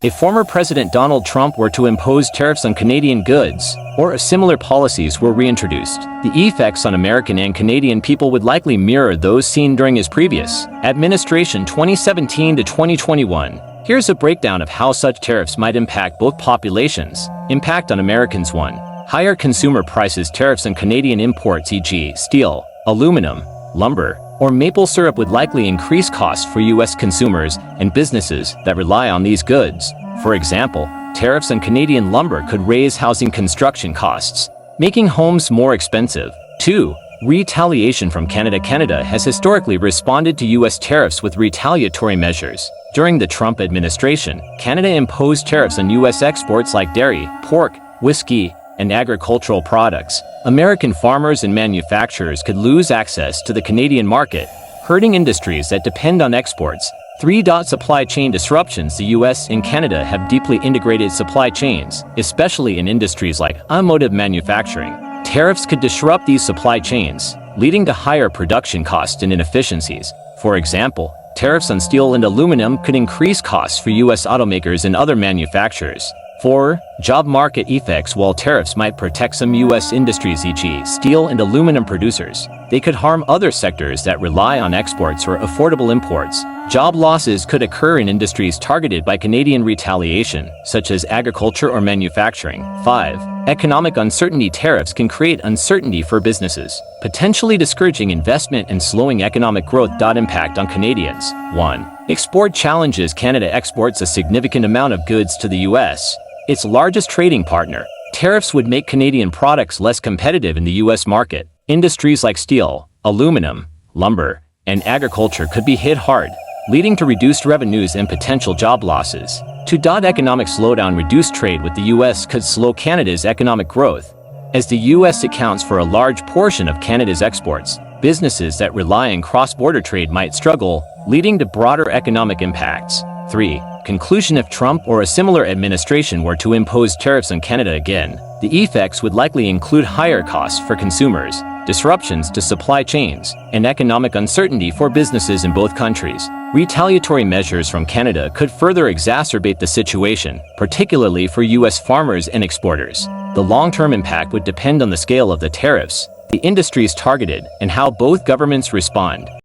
If former President Donald Trump were to impose tariffs on Canadian goods, or similar policies were reintroduced, the effects on American and Canadian people would likely mirror those seen during his previous administration 2017 to 2021. Here's a breakdown of how such tariffs might impact both populations. Impact on Americans. 1. Higher consumer prices. Tariffs on Canadian imports, e.g., steel, aluminum, lumber, or maple syrup would likely increase costs for U.S. consumers and businesses that rely on these goods. For example, tariffs on Canadian lumber could raise housing construction costs, making homes more expensive. 2. Retaliation from Canada. Canada has historically responded to U.S. tariffs with retaliatory measures. During the Trump administration, Canada imposed tariffs on U.S. exports like dairy, pork, whiskey, and agricultural products. American farmers and manufacturers could lose access to the Canadian market, hurting industries that depend on exports. 3. Supply chain disruptions. The U.S. and Canada have deeply integrated supply chains, especially in industries like automotive manufacturing. Tariffs could disrupt these supply chains, leading to higher production costs and inefficiencies. For example, tariffs on steel and aluminum could increase costs for U.S. automakers and other manufacturers. 4. Job market effects. While tariffs might protect some U.S. industries, e.g., steel and aluminum producers, they could harm other sectors that rely on exports or affordable imports. Job losses could occur in industries targeted by Canadian retaliation, such as agriculture or manufacturing. 5. Economic uncertainty. Tariffs can create uncertainty for businesses, potentially discouraging investment and slowing economic growth. Impact on Canadians. 1. Export challenges. Canada exports a significant amount of goods to the U.S., its largest trading partner. Tariffs would make Canadian products less competitive in the U.S. market. Industries like steel, aluminum, lumber, and agriculture could be hit hard, leading to reduced revenues and potential job losses. 2. Economic slowdown. Reduced trade with the U.S. could slow Canada's economic growth. As the U.S. accounts for a large portion of Canada's exports, businesses that rely on cross-border trade might struggle, leading to broader economic impacts. 3. Conclusion. If Trump or a similar administration were to impose tariffs on Canada again, the effects would likely include higher costs for consumers, disruptions to supply chains, and economic uncertainty for businesses in both countries. Retaliatory measures from Canada could further exacerbate the situation, particularly for U.S. farmers and exporters. The long-term impact would depend on the scale of the tariffs, the industries targeted, and how both governments respond.